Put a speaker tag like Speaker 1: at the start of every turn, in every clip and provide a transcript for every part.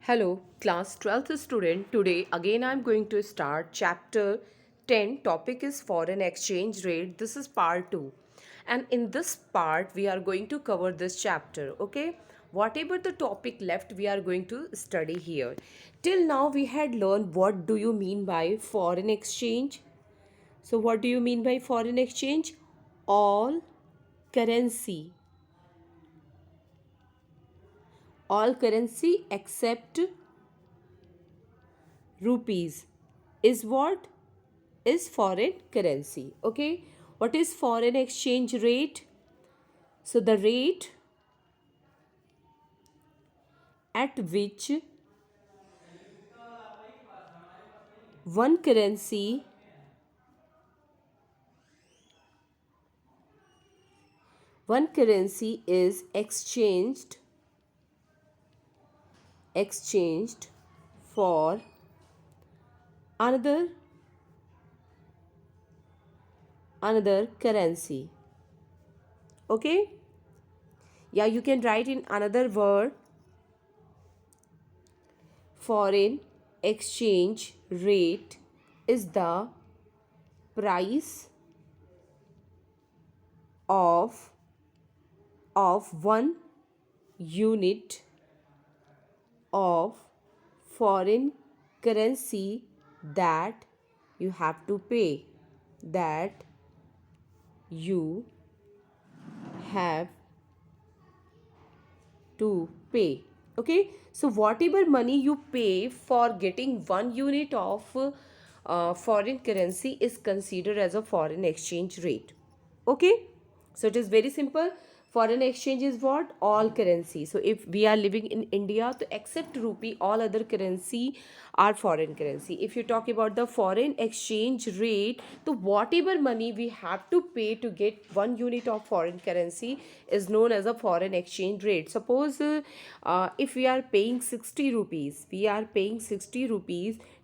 Speaker 1: Hello, class 12th student. Today again I am going to start chapter 10. Topic is foreign exchange rate. This is part 2. And in this part we are going to cover this chapter, okay? Whatever the topic left we are going to study here. Till now we had learned what do you mean by foreign exchange? So what do you mean by foreign exchange? All currency. All currency except rupees is what is foreign currency. Okay, what is foreign exchange rate? So the rate at which one currency is exchanged for another currency. Okay, yeah, you can write in another word. Foreign exchange rate is the price of one unit of foreign currency that you have to pay, that you have to pay. Okay, so whatever money you pay for getting 1 unit of foreign currency is considered as a foreign exchange rate. Okay, so it is very simple. Foreign exchange is what? All currency. So if we are living in India, to accept rupee, all other currency are foreign currency. If you talk about the foreign exchange rate, so whatever money we have to pay to get 1 unit of foreign currency is known as a foreign exchange rate. Suppose if we are paying 60 rupees,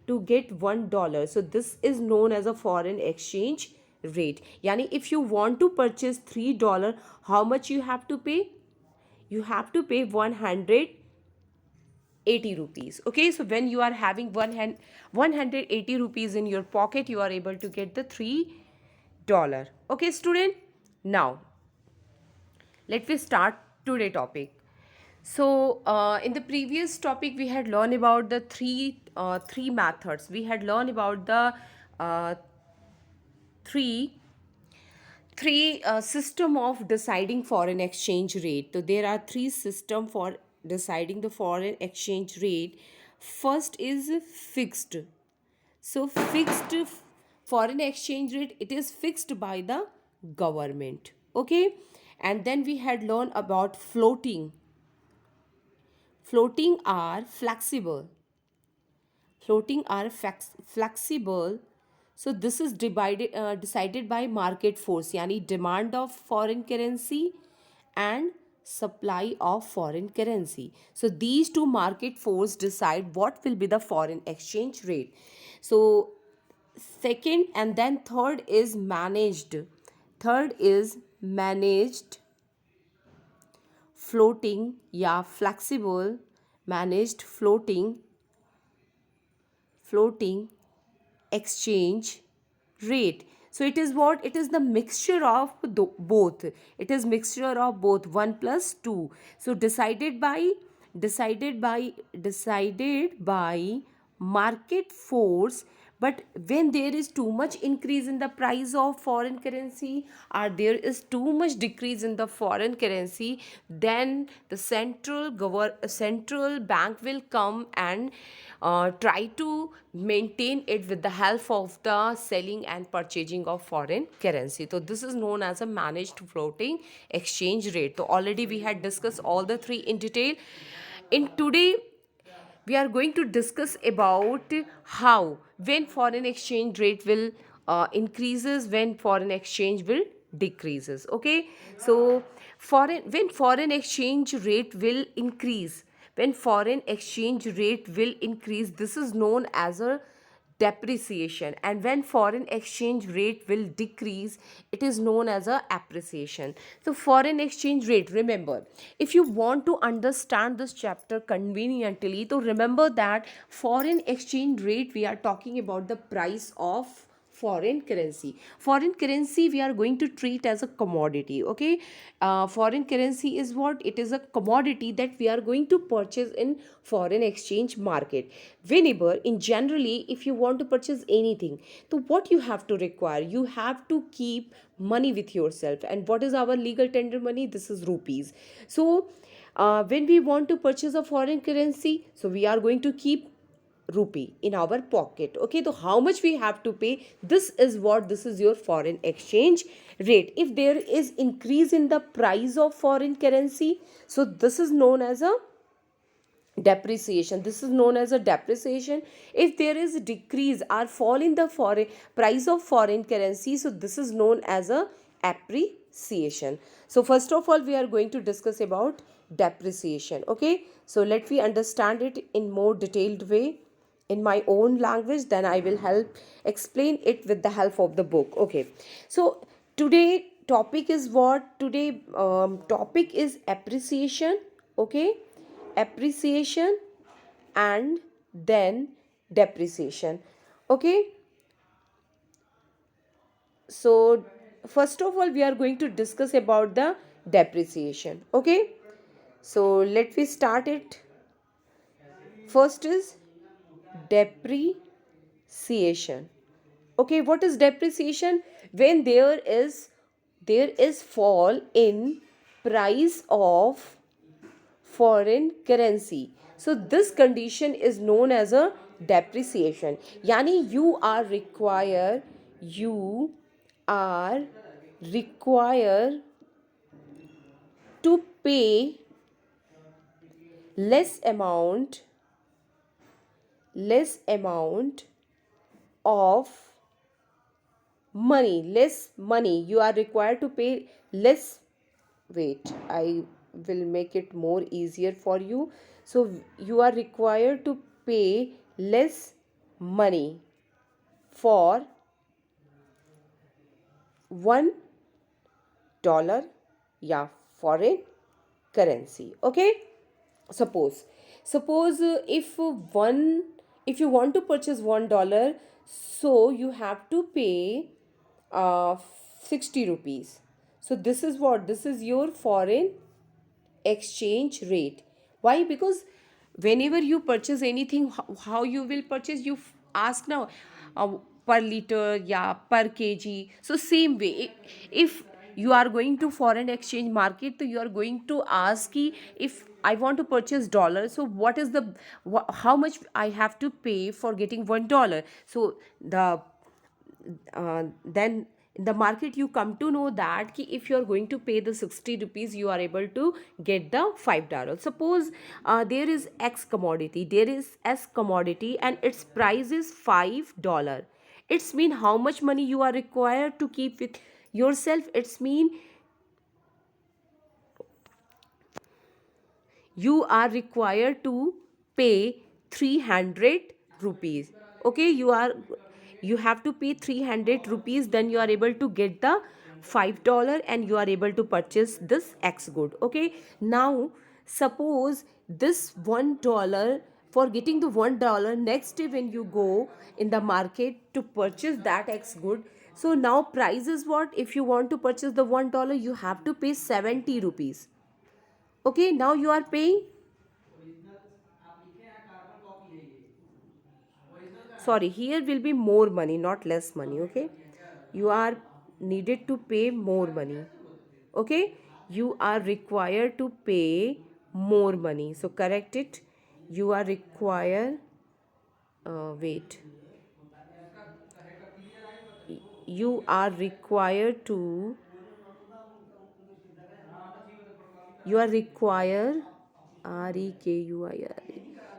Speaker 1: to get $1. So this is known as a foreign exchange rate. Yani if you want to purchase $3, how much you have to pay? You have to pay 180 rupees. Okay, so when you are having 180 rupees in your pocket, you are able to get the $3. Okay, student, now let me start today topic. So in the previous topic we had learned about the three methods. We had learned about the uh, three system of deciding foreign exchange rate. So there are three system for deciding the foreign exchange rate. First is fixed. So fixed foreign exchange rate, it is fixed by the government. Okay, and then we had learned about floating. Floating are flexible. Flexible. So this is decided by market force, yani demand of foreign currency and supply of foreign currency. So these two market force decide what will be the foreign exchange rate. So second and then third is managed. Third is managed floating, yeah, flexible, managed floating exchange rate. So it is what? It is the mixture of both. It is mixture of both, 1 plus 2. So decided by market force. But when there is too much increase in the price of foreign currency, or there is too much decrease in the foreign currency, then the central bank will come and try to maintain it with the help of the selling and purchasing of foreign currency. So this is known as a managed floating exchange rate. So already we had discussed all the three in detail. In today we are going to discuss about how, when foreign exchange rate will increases, when foreign exchange will decreases. Okay, so when foreign exchange rate will increase, this is known as a depreciation, and when foreign exchange rate will decrease, it is known as a appreciation. So foreign exchange rate, remember, if you want to understand this chapter conveniently, to remember that foreign exchange rate, we are talking about the price of foreign currency we are going to treat as a commodity. Okay, foreign currency is what? It is a commodity that we are going to purchase in foreign exchange market. Whenever, in generally, if you want to purchase anything, so what you have to require, you have to keep money with yourself. And what is our legal tender money? This is rupees. So when we want to purchase a foreign currency, so we are going to keep rupee in our pocket. Okay, so how much we have to pay? This is what, this is your foreign exchange rate. If there is increase in the price of foreign currency, so this is known as a depreciation. This is known as a depreciation. If there is a decrease or fall in the foreign price of foreign currency, so this is known as a appreciation. So first of all, we are going to discuss about depreciation. Okay, so let me understand it in more detailed way in my own language, then I will help explain it with the help of the book. Okay, so today topic is what? Today topic is appreciation. Okay, appreciation and then depreciation. Okay, so first of all, we are going to discuss about the depreciation. Okay, so let me start it. First is depreciation. Okay, what is depreciation? When there is fall in price of foreign currency, so this condition is known as a depreciation. Yani you are required to pay less amount of less money. You are required to pay less. Wait, I will make it more easier for you. So you are required to pay less money for $1, yeah, foreign currency. Okay, suppose if you want to purchase $1, so you have to pay 60 rupees. So this is what? This is your foreign exchange rate. Why? Because whenever you purchase anything, how you will purchase? You ask now, uh, per liter, yeah, per kg. So same way, if you are going to foreign exchange market, so you are going to ask ki, if I want to purchase dollar, so what is the how much I have to pay for getting $1? So then in the market you come to know that ki if you are going to pay the 60 rupees, you are able to get the $5. Suppose there is x commodity, there is s commodity, and its price is $5. It's mean how much money you are required to keep with yourself? It's mean you are required to pay 300 rupees. Okay, you have to pay 300 rupees, then you are able to get the $5 and you are able to purchase this x good. Okay, now suppose this $1, for getting the $1, next day when you go in the market to purchase that x good, so now price is what? If you want to purchase the $1, you have to pay 70 rupees. Okay, now you are paying, sorry, here will be more money, not less money. Okay, you are needed to pay more money. Okay, you are required to pay more money, so correct it. You are required, wait, you are required to, you are required, REKUIR,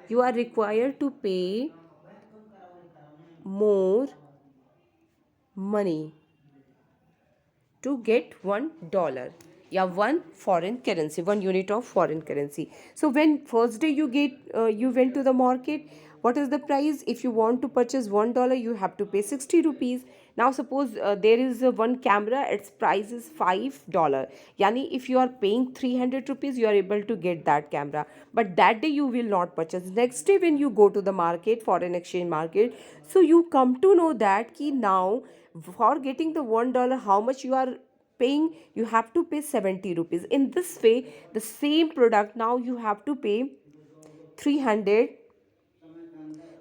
Speaker 1: you are required to pay more money to get $1. Yeah, one foreign currency, one unit of foreign currency. So when first day you went to the market, What is the price? If you want to purchase $1, you have to pay 60 rupees. Now suppose there is one camera, its price is $5. Yani if you are paying 300 rupees, you are able to get that camera. But that day you will not purchase. Next day when you go to the market, foreign exchange market, so you come to know that ki now for getting the $1, how much you are paying? You have to pay 70 rupees. In this way, the same product now you have to pay 300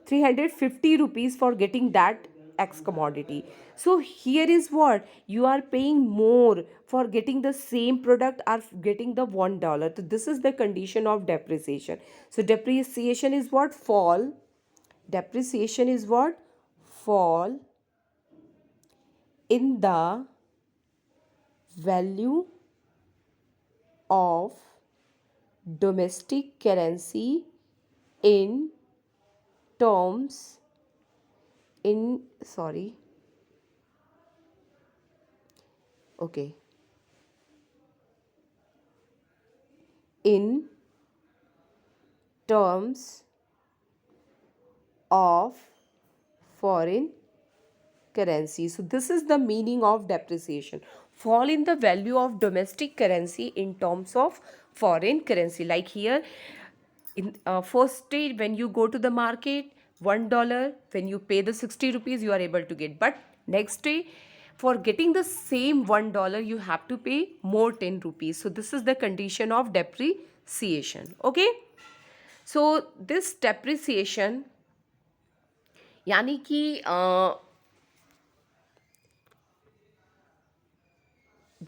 Speaker 1: 350 rupees for getting that X commodity. So here is what you are paying more for getting the same product or getting the $1. So this is the condition of depreciation. So depreciation is what? Fall. Depreciation is what? Fall in the value of domestic currency in terms in sorry okay in terms of foreign currency. So this is the meaning of depreciation. Fall in the value of domestic currency in terms of foreign currency. Like here, in first day when you go to the market, $1, when you pay the 60 rupees, you are able to get. But next day, for getting the same $1, you have to pay more 10 rupees. So this is the condition of depreciation. Okay. So this depreciation यानी कि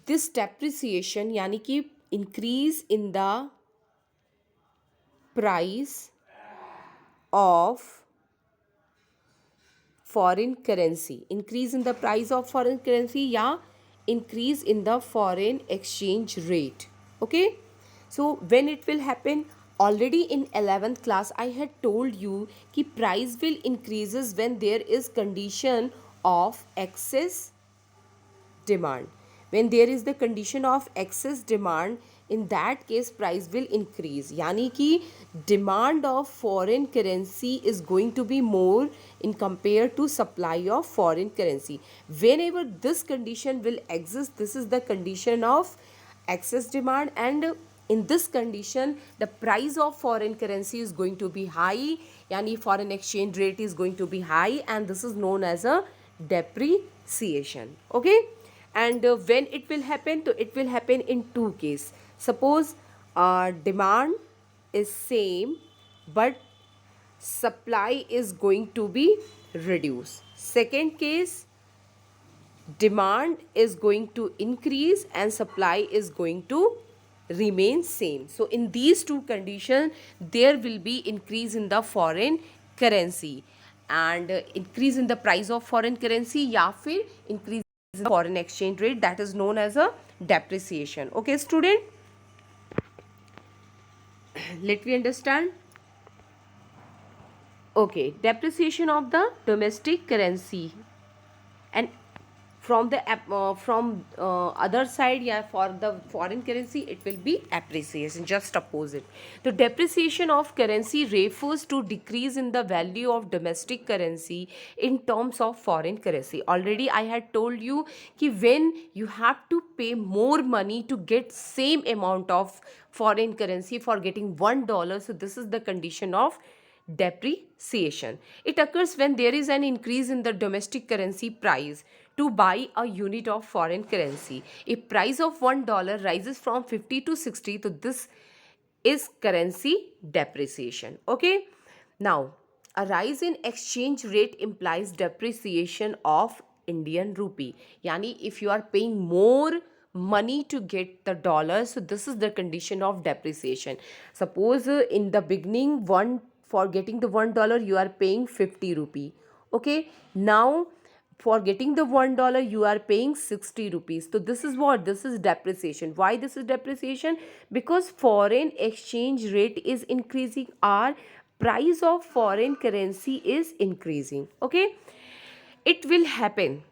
Speaker 1: this depreciation यानी कि increase in the price of foreign currency, increase in the price of foreign currency या increase in the foreign exchange rate. Okay, so when it will happen? Already in 11th class I had told you कि price will increases when there is condition of excess demand. When there is the condition of excess demand, in that case price will increase. Yani ki demand of foreign currency is going to be more in compared to supply of foreign currency. Whenever this condition will exist, this is the condition of excess demand, and in this condition the price of foreign currency is going to be high, yani foreign exchange rate is going to be high, and this is known as a depreciation. Okay, and when it will happen? So it will happen in two cases. Suppose demand is same but supply is going to be reduced. Second case, demand is going to increase and supply is going to remain same. So in these two conditions there will be increase in the foreign currency, and increase in the price of foreign currency या फिर increase in the foreign exchange rate, that is known as a depreciation. Okay student, let me understand. Okay, depreciation of the domestic currency, and from the other side, yeah, for the foreign currency it will be appreciation, just opposite. The depreciation of currency refers to decrease in the value of domestic currency in terms of foreign currency. Already I had told you कि when you have to pay more money to get same amount of foreign currency for getting $1, so this is the condition of depreciation. It occurs when there is an increase in the domestic currency price to buy a unit of foreign currency. If price of $1 rises from 50 to 60, so this is currency depreciation. Okay, now a rise in exchange rate implies depreciation of Indian rupee. Yani if you are paying more money to get the dollar, so this is the condition of depreciation. Suppose in the beginning, for getting the $1 you are paying 50 rupee. Okay, now for getting the $1 you are paying 60 rupees. So this is what? This is depreciation. Why this is depreciation? Because foreign exchange rate is increasing, or price of foreign currency is increasing. Okay, it will happen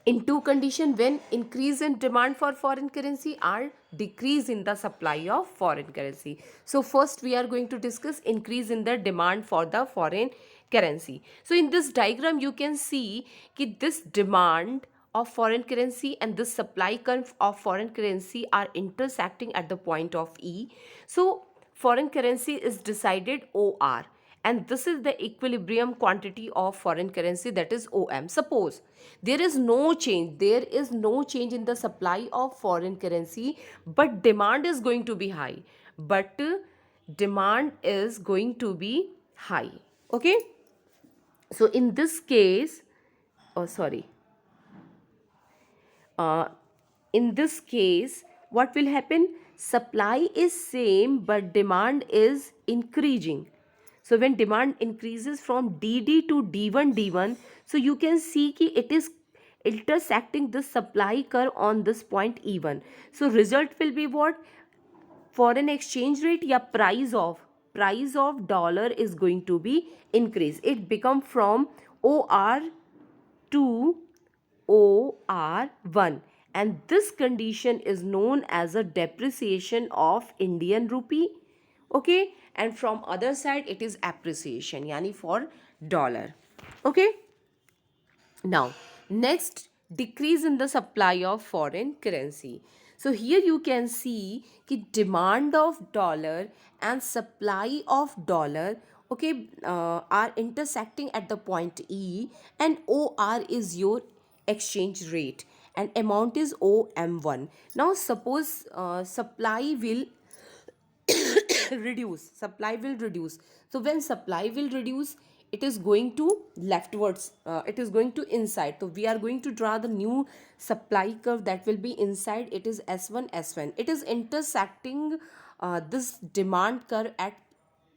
Speaker 1: in two condition, when increase in demand for foreign currency or decrease in the supply of foreign currency. So first we are going to discuss increase in the demand for the foreign currency. So in this diagram you can see that this demand of foreign currency and this supply curve of foreign currency are intersecting at the point of E. So foreign currency is decided OR, and this is the equilibrium quantity of foreign currency, that is OM. Suppose there is no change in the supply of foreign currency, but demand is going to be high, but demand is going to be high. Okay, so in this case, oh sorry, uh, in this case what will happen? Supply is same but demand is increasing. So when demand increases from dd to d1, so you can see ki it is intersecting the supply curve on this point e1. So result will be what? Foreign exchange rate या price of dollar is going to be increase. It become from OR to OR1, and this condition is known as a depreciation of Indian rupee. Okay, and from other side it is appreciation, yani for dollar. Okay, now next, decrease in the supply of foreign currency. So here you can see कि demand of dollar and supply of dollar, okay, are intersecting at the point E, and OR is your exchange rate and amount is OM1. Now suppose supply will reduce. So when supply will reduce, it is going to leftwards, it is going to inside. So we are going to draw the new supply curve that will be inside. It is S1. It is intersecting this demand curve at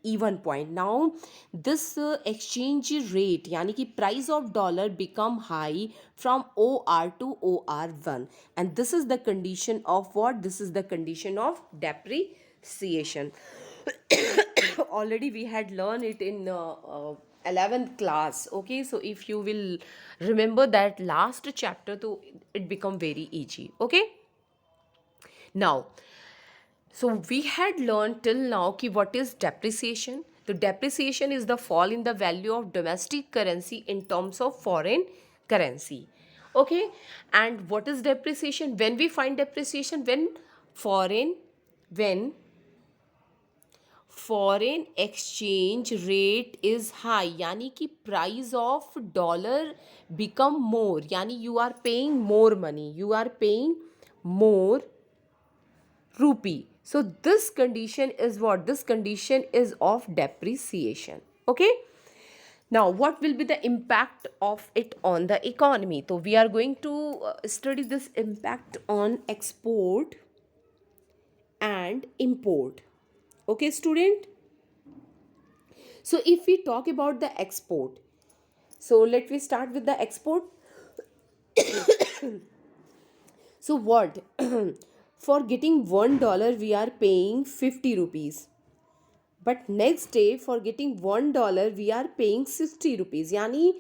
Speaker 1: even point. Now this exchange rate yani ki price of dollar become high from OR to OR1, and this is the condition of what? This is the condition of depreciation. Already we had learned it in 11th class. Okay, so if you will remember that last chapter, so it become very easy. Okay, now, so we had learned till now ki what is depreciation. The depreciation is the fall in the value of domestic currency in terms of foreign currency. Okay, and what is depreciation? When we find depreciation, when foreign exchange rate is high, यानी कि price of dollar become more, यानी you are paying more money, you are paying more rupee. So this condition is what? This condition is of depreciation. Okay, now what will be the impact of it on the economy? So we are going to study this impact on export and import. Okay, student, so if we talk about the export, so let me start with the export. So what? For getting $1 we are paying 50 rupees, but next day for getting $1 we are paying 60 rupees. Yani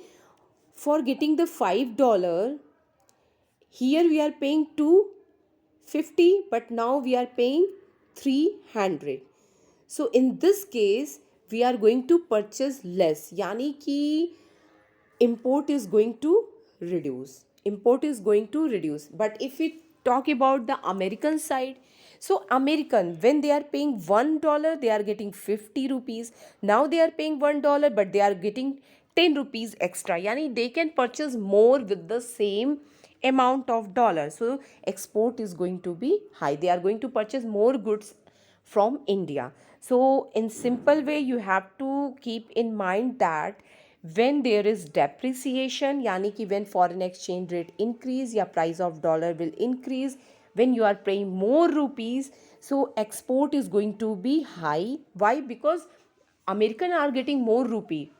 Speaker 1: for getting the $5, here we are paying 250, but now we are paying 300. So in this case we are going to purchase less, yani ki import is going to reduce. But if we talk about the American side, so American, when they are paying $1 they are getting 50 rupees. Now they are paying $1 but they are getting 10 rupees extra, yani they can purchase more with the same amount of dollar. So export is going to be high, they are going to purchase more goods from India. So in simple way you have to keep in mind that when there is depreciation, yani ki when foreign exchange rate increase या price of dollar will increase, when you are paying more rupees, so export is going to be high. Why? Because American are getting more rupee.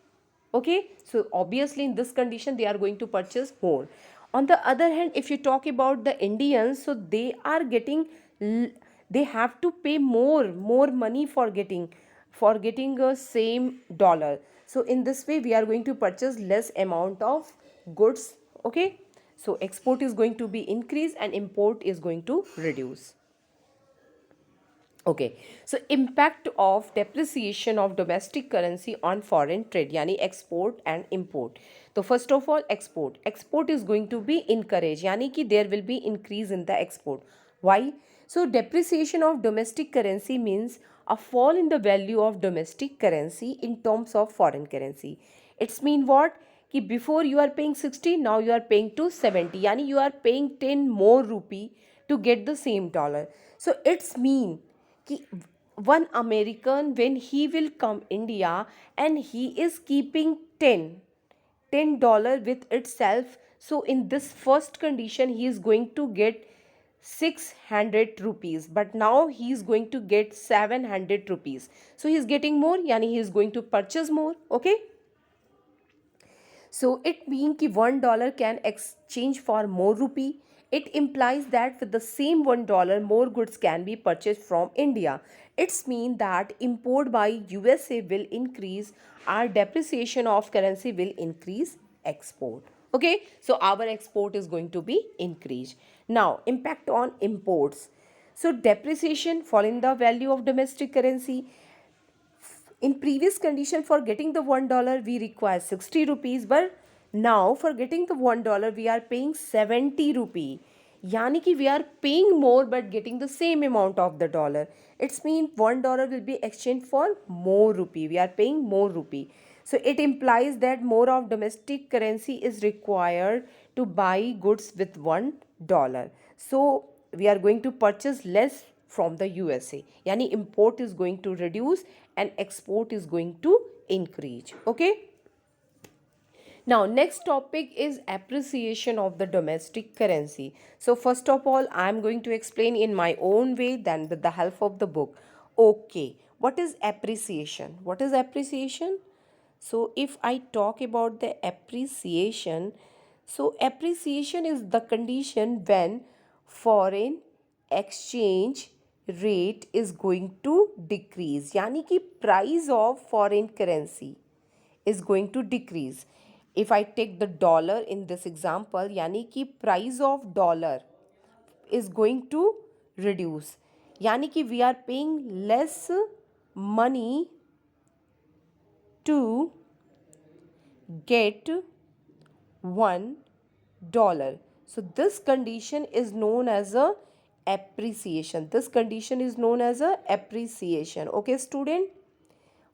Speaker 1: Okay, so obviously in this condition they are going to purchase more. On the other hand, if you talk about the Indians, so they are getting they have to pay more money for getting a same dollar. So in this way we are going to purchase less amount of goods. Okay, So export is going to be increase and import is going to reduce. Okay, so impact of depreciation of domestic currency on foreign trade, yani export and import. So first of all, export is going to be encouraged, yani कि there will be increase in the export. Why? So depreciation of domestic currency means a fall in the value of domestic currency in terms of foreign currency. It's mean what? कि before you are paying 60, now you are paying to 70, yani you are paying 10 more rupee to get the same dollar. So it's mean कि one American when he will come India and he is keeping 10 dollar with itself, so in this first condition he is going to get 600 rupees, but now he is going to get 700 rupees, so he is getting more, yani he is going to purchase more. Okay, so it means कि $1 can exchange for more rupee. It implies that with the same $1, more goods can be purchased from India. It's mean that import by USA will increase, our depreciation of currency will increase export. Okay, so our export is going to be increased. Now, impact on imports. So depreciation, fall in the value of domestic currency. In previous condition, for getting the $1 we require 60 rupees, but now for getting the $1 we are paying 70 rupee, yani कि we are paying more but getting the same amount of the dollar. It's mean $1 will be exchanged for more rupee, we are paying more rupee. So it implies that more of domestic currency is required to buy goods with $1. So we are going to purchase less from the USA, yani import is going to reduce and export is going to increase. Okay, now next topic is appreciation of the domestic currency. So first of all, I am going to explain in my own way, then with the help of the book. Okay, what is appreciation? What is appreciation? So if I talk about the appreciation, so appreciation is the condition when foreign exchange rate is going to decrease, यानी कि price of foreign currency is going to decrease. If I take the dollar in this example, यानी कि price of dollar is going to reduce, यानी कि we are paying less money to get $1. So this condition is known as a appreciation. This condition is known as a appreciation. Okay, student.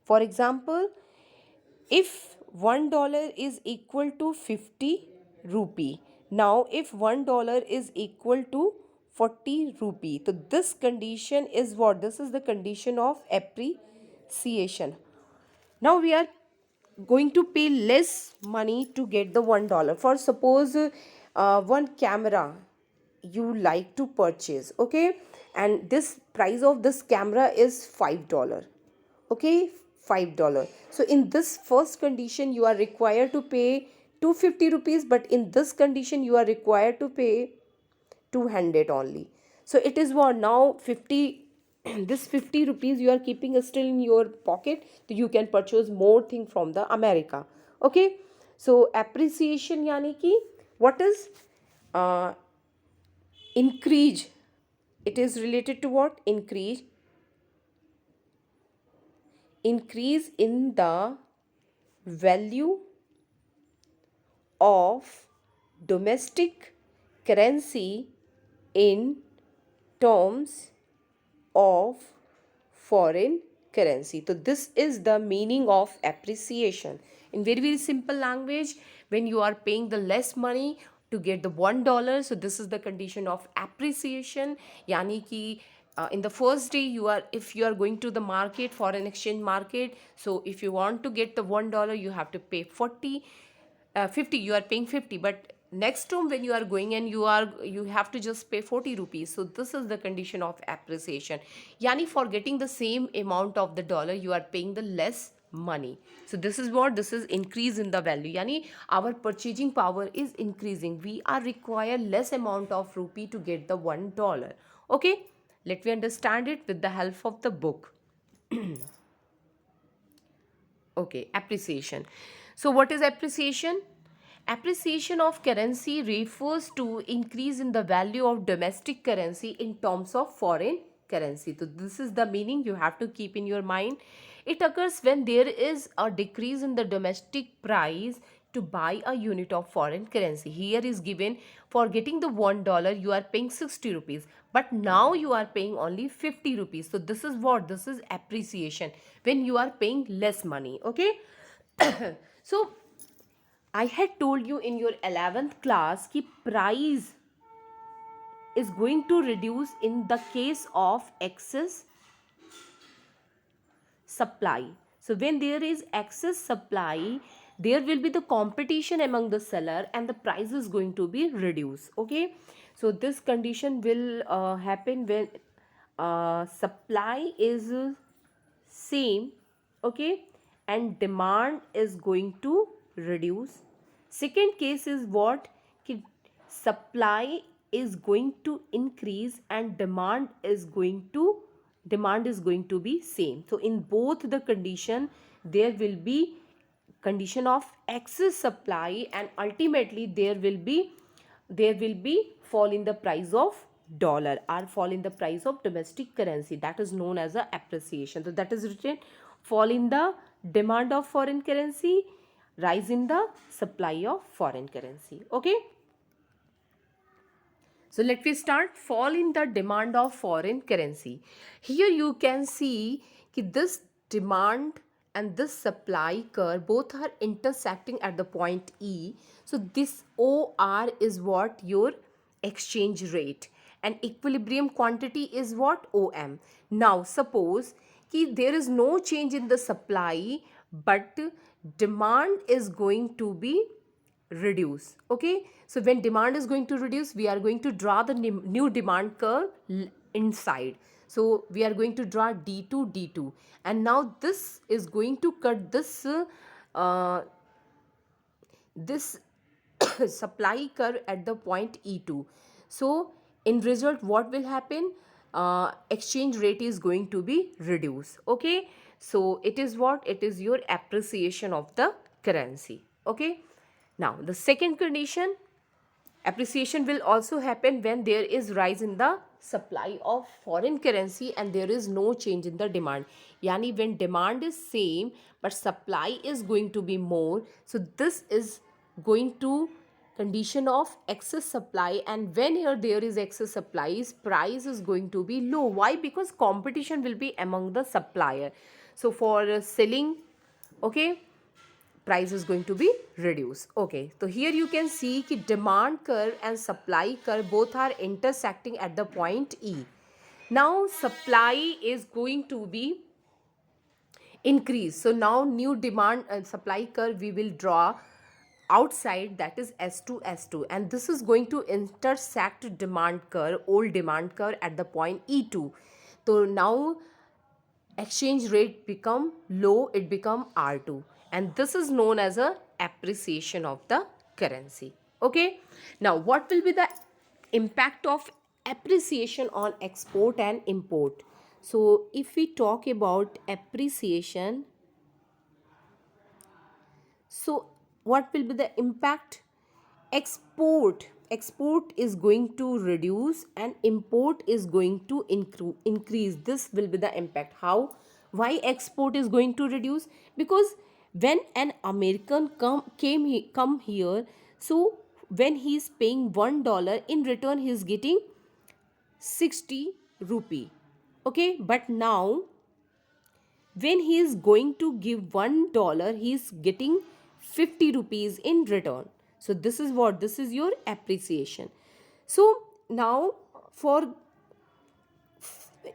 Speaker 1: For example, if $1 is equal to 50 rupee, now if $1 is equal to 40 rupee, so this condition is what? This is the condition of appreciation. Now we are going to pay less money to get the $1. For suppose one camera you like to purchase, okay, and this price of this camera is $5. Okay, $5. So in this first condition you are required to pay 250 rupees, but in this condition you are required to pay 200 only. So it is what now 50 this 50 rupees you are keeping still in your pocket, so you can purchase more thing from the America. Okay, so appreciation yani ki what is uh, increase, it is related to what? Increase in the value of domestic currency in terms of foreign currency. So this is the meaning of appreciation. In very very simple language, when you are paying the less money to get the $1, so this is the condition of appreciation. Yani ki in the first day you are, if you are going to the market, foreign exchange market, so if you want to get the $1 you have to pay 50, you are paying 50, but next time when you are going and you have to just pay 40 rupees. So this is the condition of appreciation, yani for getting the same amount of the dollar you are paying the less money. So this is what? This is increase in the value, yani our purchasing power is increasing, we are require less amount of rupee to get the $1. Okay, let me understand it with the help of the book. Okay, appreciation. So what is appreciation? Appreciation of currency refers to increase in the value of domestic currency in terms of foreign currency. So this is the meaning you have to keep in your mind. It occurs when there is a decrease in the domestic price to buy a unit of foreign currency. Here is given, for getting the $1 you are paying 60 rupees, but now you are paying only 50 rupees. So this is what? This is appreciation, when you are paying less money. Okay. So I had told you in your 11th class कि price is going to reduce in the case of excess supply. So when there is excess supply, there will be the competition among the seller and the price is going to be reduced. Okay. So this condition will happen when supply is same, okay, and demand is going to reduce. Second case is what? Ki supply is going to increase and demand is going to be same. So in both the condition there will be condition of excess supply, and ultimately there will be fall in the price of dollar or fall in the price of domestic currency. That is known as a appreciation. So that is written, fall in the demand of foreign currency, rise in the supply of foreign currency. Okay. So let me start. Fall in the demand of foreign currency. Here you can see that this demand and this supply curve both are intersecting at the point E. So this OR is what? Your exchange rate, and equilibrium quantity is what? OM. Now suppose that there is no change in the supply, but demand is going to be reduce. Okay. So when demand is going to reduce, we are going to draw the new demand curve inside. So we are going to draw D2 D2, and now this is going to cut this this supply curve at the point E2. So in result what will happen? Exchange rate is going to be reduced. Okay. So it is what? It is your appreciation of the currency. Okay. Now the second condition, appreciation will also happen when there is rise in the supply of foreign currency and there is no change in the demand. Yani when demand is same but supply is going to be more. So this is going to condition of excess supply, and when here there is excess supplies, price is going to be low. Why? Because competition will be among the supplier. So for selling, okay, price is going to be reduced. Okay, so here you can see that demand curve and supply curve both are intersecting at the point E. Now supply is going to be increased. So now new demand and supply curve we will draw outside, that is S2 S2, and this is going to intersect demand curve, old demand curve at the point E2. So now exchange rate become low, it become R2, and this is known as a appreciation of the currency. Okay. Now what will be the impact of appreciation on export and import? So if we talk about appreciation, so what will be the impact? Export is going to reduce and import is going to increase. This will be the impact. How? Why export is going to reduce? Because when an American come here, so when he is paying $1, in return he is getting 60 rupee. Okay, but now when he is going to give $1, he is getting 50 rupees in return. So this is what? This is your appreciation. So now for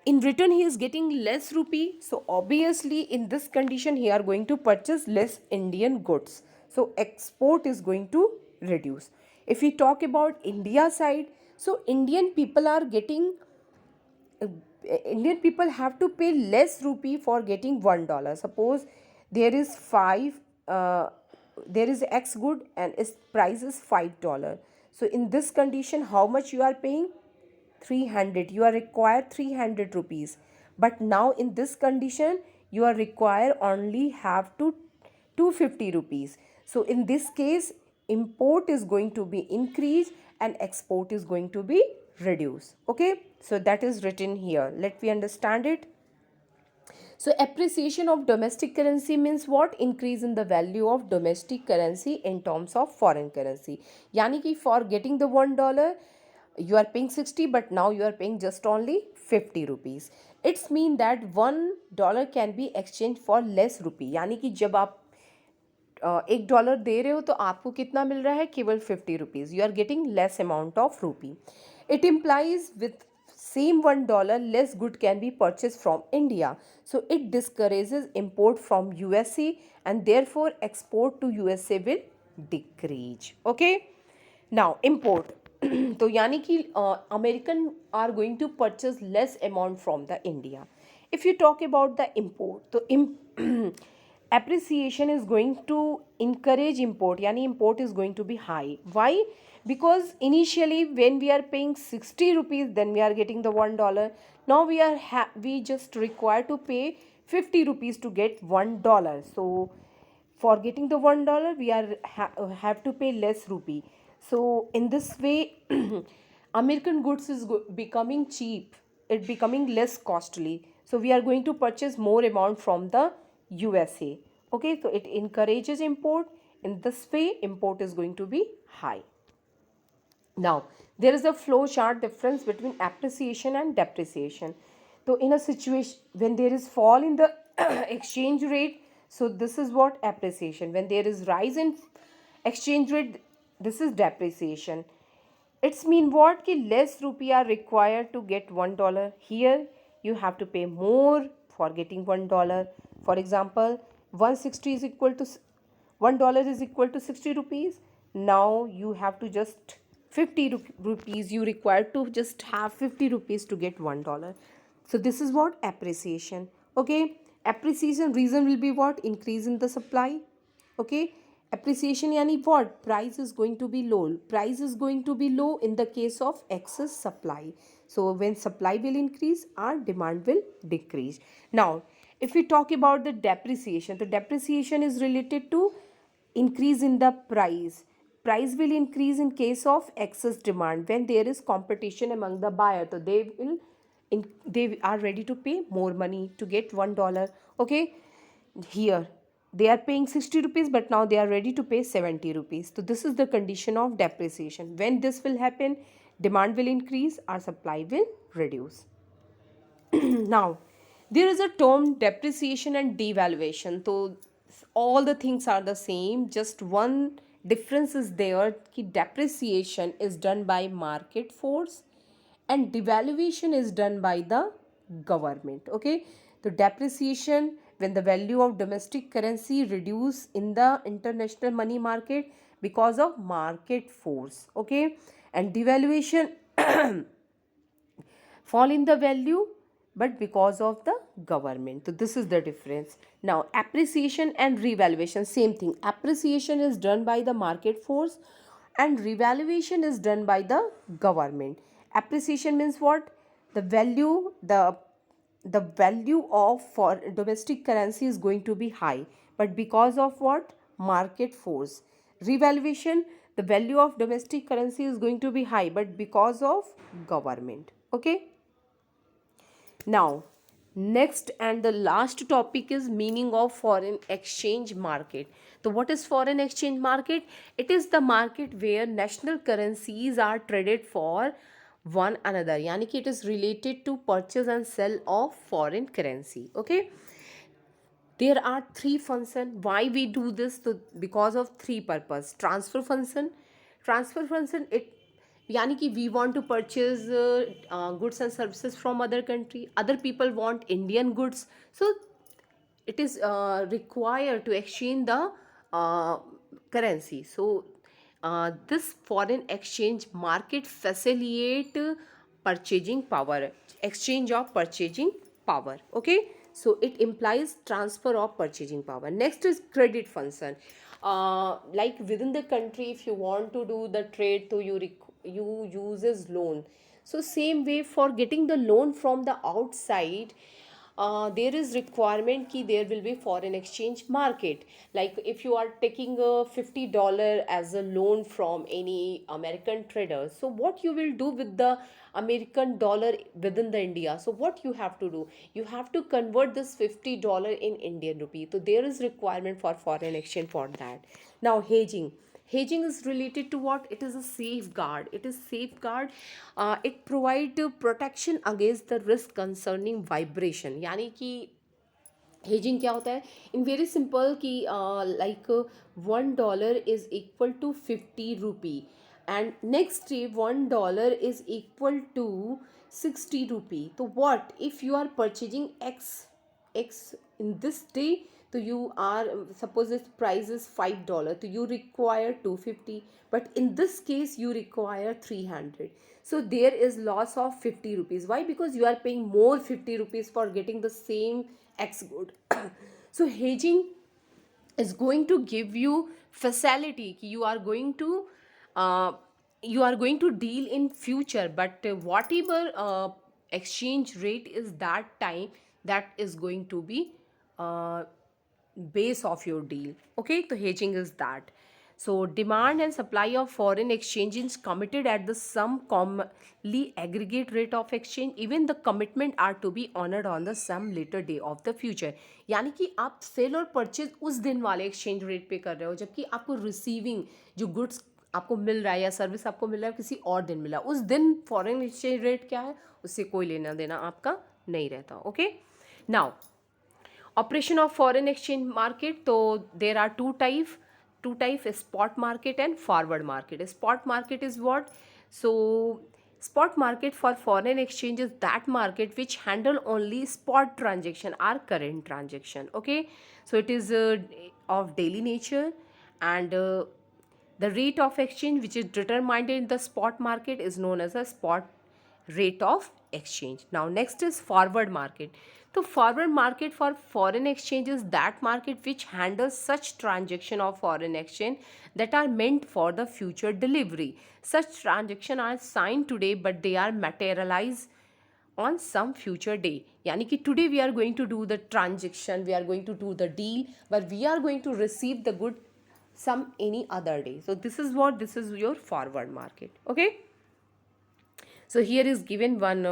Speaker 1: in return he is getting less rupee. So obviously in this condition he are going to purchase less Indian goods. So export is going to reduce. If we talk about India side, so Indian people have to pay less rupee for getting $1. Suppose there is there is X good and its price is $5. So in this condition, how much you are paying? 300. You are required 300 rupees. But now in this condition, you are required only have to 250 rupees. So in this case, import is going to be increased and export is going to be reduced. Okay, so that is written here. Let me understand it. So appreciation of domestic currency means what? Increase in the value of domestic currency in terms of foreign currency. Yani ki for getting the $1 you are paying 60, but now you are paying just only 50 rupees. It's mean that $1 can be exchanged for less rupee. यानी कि जब आप $1 दे रहे हो तो आपको कितना मिल रहा है? केवल 50 rupees. You are getting less amount of rupee. It implies with same $1 less good can be purchased from India. So it discourages import from USA and therefore export to USA will decrease. Okay. Now import. तो यानी कि American are going to purchase less amount from the India. If you talk about the import, तो appreciation is going to encourage import. Yani import is going to be high. Why? Because initially when we are paying 60 rupees, then we are getting the $1. Now we just require to pay 50 rupees to get $1. So for getting the $1 we are have to pay less rupee. So in this way American goods is becoming cheap, it becoming less costly, so we are going to purchase more amount from the USA. Okay, so it encourages import. In this way import is going to be high. Now, there is a flow chart difference between appreciation and depreciation. So, in a situation when there is fall in the exchange rate, so this is what appreciation. When there is rise in exchange rate, this is depreciation. It's mean what? Ki less rupee are required to get $1. Here, you have to pay more for getting $1. For example, 160 is equal to $1 is equal to 60 rupees. Now you have to just 50 rupees, you require to just have 50 rupees to get $1. So this is what appreciation. Okay, appreciation reason will be what? Increase in the supply. Okay, appreciation yani what? Price is going to be low. Price is going to be low in the case of excess supply. So when supply will increase, our demand will decrease. Now if we talk about the depreciation, the depreciation is related to increase in the price. Price will increase in case of excess demand. When there is competition among the buyer, so they are ready to pay more money to get $1. Okay, here they are paying 60 rupees, but now they are ready to pay 70 rupees. So this is the condition of depreciation. When this will happen, demand will increase, our supply will reduce. Now there is a term depreciation and devaluation. So all the things are the same, just one difference is there कि depreciation is done by market force and devaluation is done by the government. Okay, so depreciation when the value of domestic currency reduce in the international money market because of market force. Okay, and devaluation fall in the value but because of the government. So this is the difference. Now appreciation and revaluation, same thing. Appreciation is done by the market force and revaluation is done by the government. Appreciation means what? The value of for domestic currency is going to be high, but because of what? Market force. Revaluation, the value of domestic currency is going to be high, but because of government. Okay. Now, next and the last topic is meaning of foreign exchange market. So what is foreign exchange market? It is the market where national currencies are traded for one another. Yani कि it is related to purchase and sell of foreign currency. Okay. There are three functions. Why we do this? So because of three purpose. Transfer function. Transfer function, it यानी कि we want to purchase goods and services from other country, other people want Indian goods, so it is required to exchange the currency. So this foreign exchange market facilitate purchasing power, exchange of purchasing power. Okay, so it implies transfer of purchasing power. Next is credit function. Like within the country, if you want to do the trade, so you uses loan. So same way for getting the loan from the outside, there is requirement ki there will be foreign exchange market. Like if you are taking a $50 as a loan from any American trader, so what you will do with the American dollar within the India? So what you have to do, you have to convert this $50 in Indian rupee. So there is requirement for foreign exchange for that. Now hedging is related to what? It is a safeguard. It is safeguard. It provide protection against the risk concerning vibration. यानी कि hedging क्या होता है in very simple कि like $1 is equal to 50 rupee and next day $1 is equal to 60 rupee. तो what if you are purchasing x in this day, so you are suppose its price is $5, so you require 250, but in this case you require 300. So there is loss of 50 rupees. Why? Because you are paying more 50 rupees for getting the same x good. So hedging is going to give you facility कि uh, you are going to deal in future, but whatever exchange rate is that time, that is going to be uh, base of your deal. Okay, so hedging is that. So demand and supply of foreign exchange is committed at the some commonly aggregate rate of exchange. Even the commitment are to be honored on the some later day of the future. यानी कि आप cell और purchase उस दिन वाले exchange rate पे कर रहे हो, जबकि आपको रिसीविंग जो गुड्स आपको मिल रहा है या सर्विस आपको मिल रहा है किसी और दिन मिला, उस दिन फॉरेन एक्सचेंज रेट क्या है उससे कोई लेना देना आपका नहीं रहता. Okay, now operation of foreign exchange market. So there are two type, spot market and forward market. Spot market is what? So spot market for foreign exchange is that market which handle only spot transaction or current transaction. Okay, so it is of daily nature, and the rate of exchange which is determined in the spot market is known as a spot rate of exchange. Now next is forward market. So forward market for foreign exchange is that market which handles such transaction of foreign exchange that are meant for the future delivery. Such transaction are signed today but they are materialized on some future day. यानी कि today we are going to do the transaction, we are going to do the deal, but we are going to receive the good some any other day. So this is your forward market. Okay, so here is given one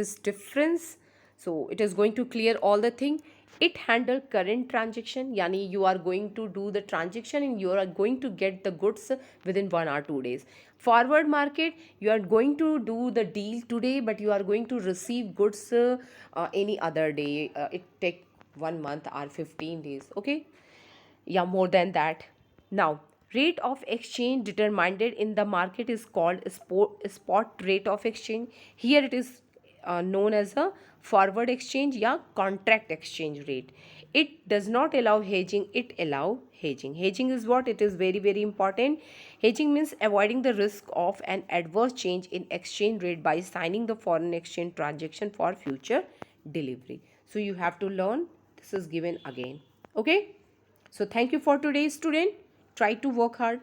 Speaker 1: this difference. So it is going to clear all the thing. It handle current transaction, yani you are going to do the transaction and you are going to get the goods within 1 or 2 days. Forward market, you are going to do the deal today but you are going to receive goods any other day. It take 1 month or 15 days. Okay, yeah, more than that. Now rate of exchange determined in the market is called spot rate of exchange. Here it is known as a forward exchange या contract exchange rate. It does not allow hedging, it allow hedging. Hedging is what? It is very important. Hedging means avoiding the risk of an adverse change in exchange rate by signing the foreign exchange transaction for future delivery. So you have to learn, this is given again. Okay, so thank you for today, student. Try to work hard.